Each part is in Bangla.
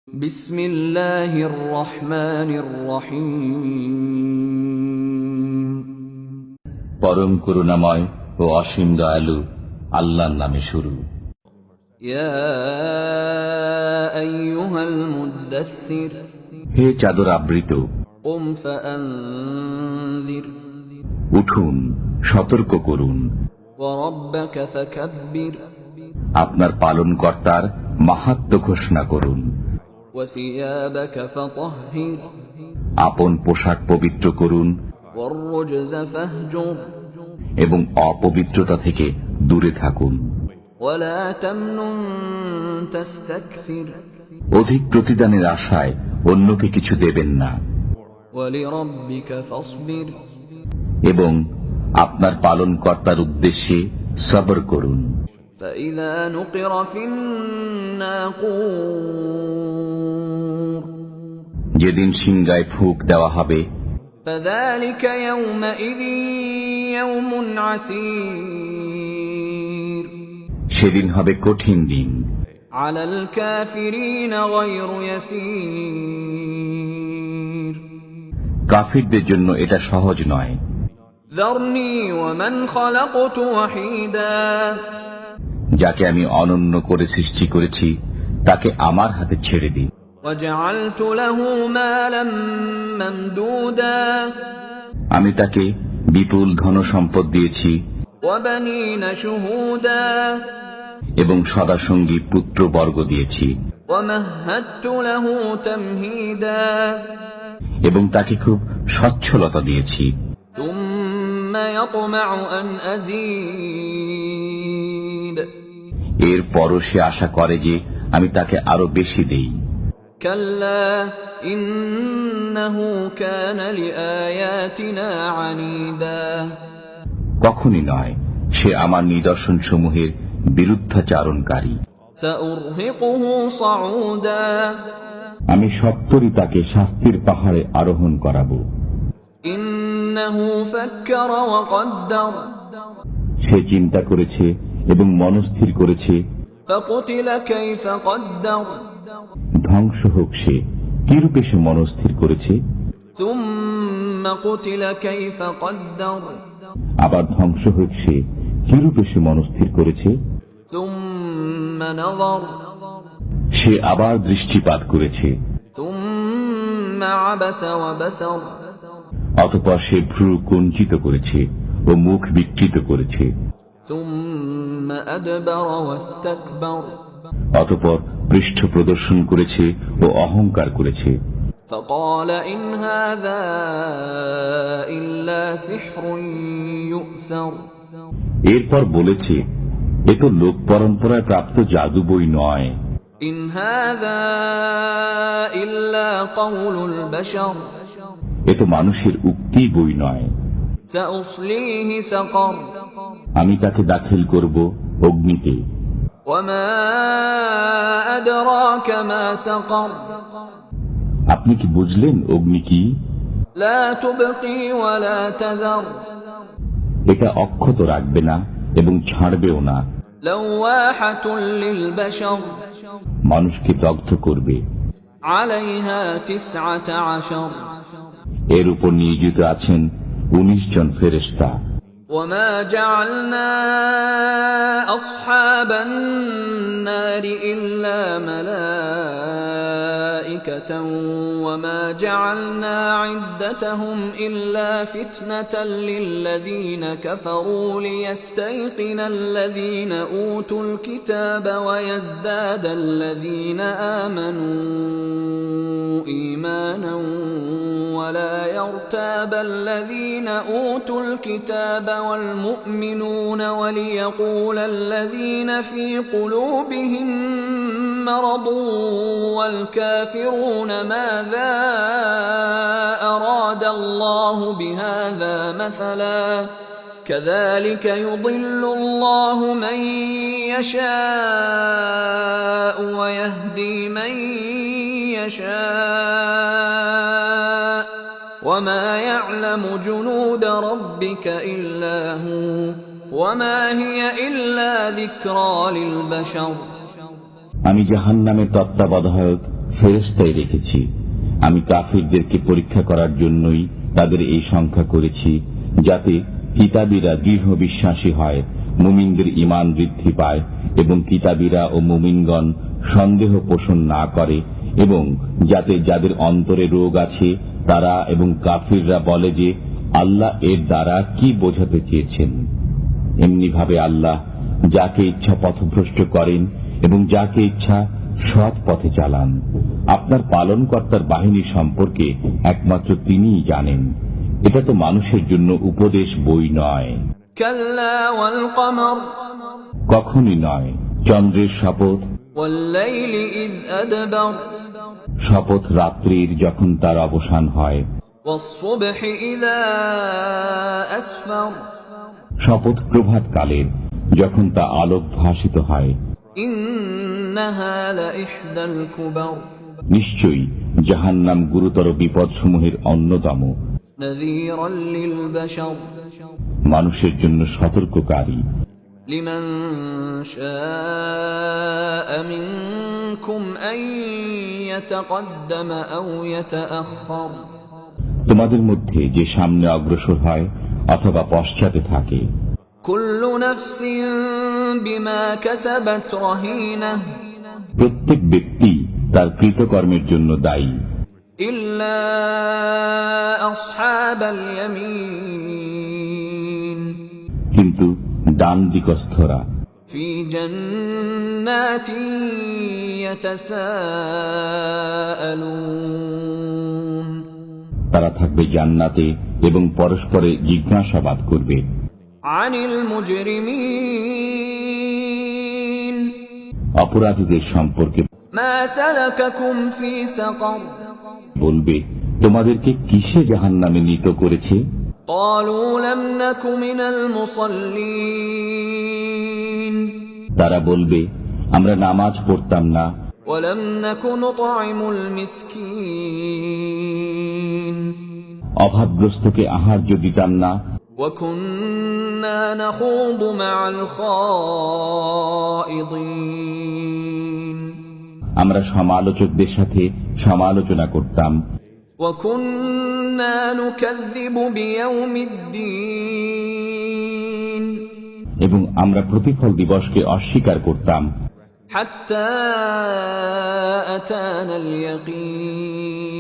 বিসমিল্লাহির রহমানির রহিম। পরম করুণাময় ও অসীম দয়ালু আল্লাহর নামে শুরু। ইয়া আইয়ুহাল মুদ্দাথির, হে চাদর আবৃত, কুম ফাআনযির, উঠুন সতর্ক করুন। ওয়া রাব্বাকা ফাকাব্বির, আপনার পালনকর্তার মাহাত্ম্য ঘোষণা করুন। ওয়া সিয়াবাকা ফাতাহহির, আপন পোশাক পবিত্র করুন ওয়ার রুজযা ফাহজুর, এবং অপবিত্রতা থেকে দূরে থাকুন। ওয়া লা তামনুন তাস্তাকথির, অধিক প্রতিদানের আশায় অন্যকে কিছু দেবেন না। ওয়া লিরাব্বিকা ফাসবির, এবং আপনার পালনকর্তার উদ্দেশ্যে সবর করুন। فإذا نقر في الناقور, যেদিন সিংগায় ফুঁক দেওয়া হবে, فذلك يومئذ يوم عسير, সেদিন হবে কঠিন দিন, على الكافرين غير يسير, কাফিরদের জন্য এটা সহজ নয়। ذرني ومن خلقت وحيدا, যাকে আমি অনন্য করে সৃষ্টি করেছি তাকে আমার হাতে ছেড়ে দিই। وجعلت له مالا ممدودا, আমি তাকে বিপুল ধন সম্পদ দিয়েছি وبنين شهودا, এবং সদাসঙ্গী পুত্র বর্গ দিয়েছি ومهدت له تمهيدا, এবং তাকে খুব সচ্ছলতা দিয়েছি। ثم يطمع أن أزيد, এরপরও সে আশা করে যে আমি তাকে আরো বেশি দেই। كلا إنه كان لآياتنا عنيدا, কখনই নয়, সে আমার নিদর্শন সমূহের বিরুদ্ধাচারণকারী। سأرهقه صعودا, আমি সত্তরই তাকে শাস্তির পাহাড়ে আরোহণ করাবো। إنه فكر وقدر, সে চিন্তা করেছে এবং মনস্থির করেছে, فقتل كيف قدر, ধ্বংস হোক সে, কিরূপে সে মনস্থির করেছে। ثم قتل كيف قدر, আবার ধ্বংস হোক সে, কিরূপে সে মনস্থির করেছে। ثم نظر, সে আবার দৃষ্টিপাত করেছে, ثم عبس وبسر, অতঃপর সে ভ্রু কুঞ্চিত করেছে ও মুখ বিকৃত করেছে। ثم أدبر واستكبر, অতঃপর পৃষ্ঠ প্রদর্শন করেছে ও অহংকার করেছে। فقال إن هذا إلا سحر يؤثر, এরপর বলেছে, এ তো লোক পরম্পরায় প্রাপ্ত জাদু বই নয়। إن هذا إلا قول البشر, এ তো মানুষের উক্তি বই নয়। سأصليه سقر, আমি তাকে দাখিল করব অগ্নিতে। وما أدراك ما سقر, আপনি কি বুঝলেন অগ্নি কি? لا تبقي ولا تذر, এটা অক্ষত রাখবে না এবং ছাড়বেও না, لواحة للبشر, মানুষকে দগ্ধ করবে। عليها 19, এর উপর নিয়োজিত আছেন 19 জন ফেরেশতা। وما جعلنا أصحاب النار إلا ملائكة وما جعلنا عدتهم إلا فتنة للذين كفروا ليستيقن الذين أوتوا الكتاب ويزداد الذين آمنوا إيمانا ولا يرتاب الذين أوتوا الكتاب والمؤمنون وليقول الذين في قلوبهم مرض والكافرون ماذا أراد الله بهذا مثلا كذلك يضل الله من يشاء ويهدي من يشاء وما يعلم جنود ربك إلا هو وما هي إلا ذكرى للبشر। আমি জাহান্নামের তত্ত্বাবধায়ক ফেরেশতাই রেখেছি। আমি কাফিরদেরকে পরীক্ষা করার জন্যই তাদের এই সংখ্যা করেছি, যাতে কিতাবীরা দৃঢ় বিশ্বাসী হয়, মুমিনদের ঈমান বৃদ্ধি পায় এবং কিতাবীরা ও মুমিনগণ সন্দেহ পোষণ না করে, এবং যাতে যাদের অন্তরে রোগ আছে তারা এবং কাফিররা বলে যে আল্লাহ এর দ্বারা কি বোঝাতে চেয়েছেন। এমনিভাবে আল্লাহ যাকে ইচ্ছা পথভ্রষ্ট করেন এবং যাকে ইচ্ছা সৎ পথে চালান। আপনার পালনকর্তার বাহিনী সম্পর্কে একমাত্র তিনিই জানেন। এটা তো মানুষের জন্য উপদেশ বই নয়। كلا والقمر কখনই নয়। চন্দ্রের শপথ, والليل إذ أدبر শপথ রাত্রির যখন তার অবসান হয়, والصبح إذا أسفر শপথ প্রভাতকালের যখন তা আলোক ভাসিত হয়। إنها لإحدى الكبر নিশ্চয়ই জাহান্নাম গুরুতর বিপদসমূহের অন্যতম, نذيرا للبشر মানুষের জন্য সতর্ককারী। لمن شاء منكم أن يتقدم أو يتأخر তোমাদের মধ্যে যে সামনে অগ্রসর হয় অথবা পশ্চাতে থাকে, كل نفس بما كسبت رهينة প্রত্যেক ব্যক্তি তার কৃতকর্মের জন্য দায়ী, إلا أصحاب اليمين কিন্তু ডান দিকস্থরা في جنات يتساءلون তারা থাকবে জান্নাতে এবং পরস্পরে জিজ্ঞাসাবাদ করবে। عن المجرمين অপরাধীদের সম্পর্কে ما سلككم في سقر বলবে, তোমাদেরকে কিসে জাহান্নামে নীত করেছে? قالوا لم نك من المصلين তারা বলবে, আমরা নামাজ পড়তাম না ولم نك نطعم المسكين অভাবগ্রস্তকে আহার্য দিতাম না وكنا نخوض مع الخائضين আমরা সমালোচকদের সাথে সমালোচনা করতাম وكنا نكذب بيوم الدين এবং আমরা প্রতিফল দিবসকে অস্বীকার করতাম حتى أتانا اليقين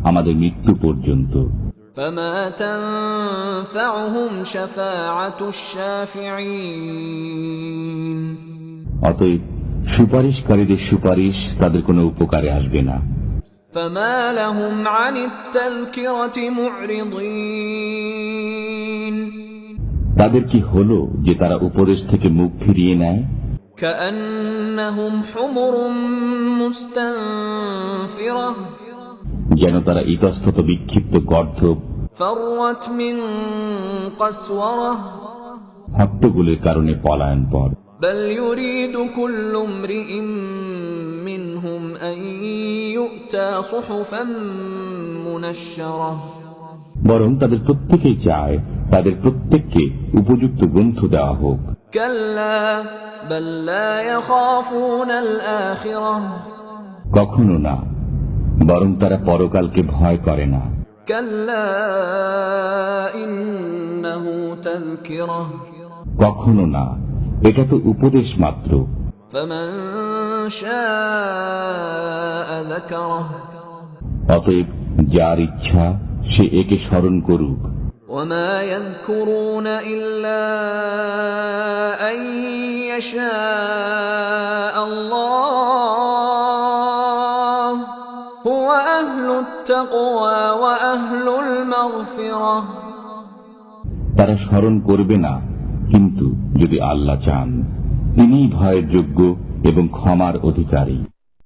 আমাদের মৃত্যু পর্যন্ত। فما تنفعهم شفاعة الشافعين অতএব সুপারিশকারীদের সুপারিশ তাদের কোনো উপকারে আসবে না। فما لهم عن التذكرة معرضين তাদের কি হলো যে তারা উপদেশ থেকে মুখ ফিরিয়ে নেয়? كأنهم حمر مستنفرة যেন তারা ইতস্তত বিক্ষিপ্ত গর্ধব, فرت من قسورة হট্টগোলের কারণে পলায়ন পর। بل يريد كل امرئ منهم أن يؤتى صحفا منشرة বরং তাদের প্রত্যেকেই চায় তাদের প্রত্যেককে উপযুক্ত গ্রন্থ দেওয়া হোক। كلا بل لا يخافون الآخرة কখনো না, বরং তারা পরকালকে ভয় করে না। كلا إنه تذكرة কখনো না, এটা তো উপদেশ মাত্র। فمن شاء ذكره অতএব যার ইচ্ছা সে একে স্মরণ করুক। وما يذكرون إلا أن يشاء الله هو أهل التقوى وأهل المغفرة তারা স্মরণ করবে না, কিন্তু যদি আল্লাহ চান, তিনিই ভয়ের যোগ্য এবং ক্ষমার অধিকারী।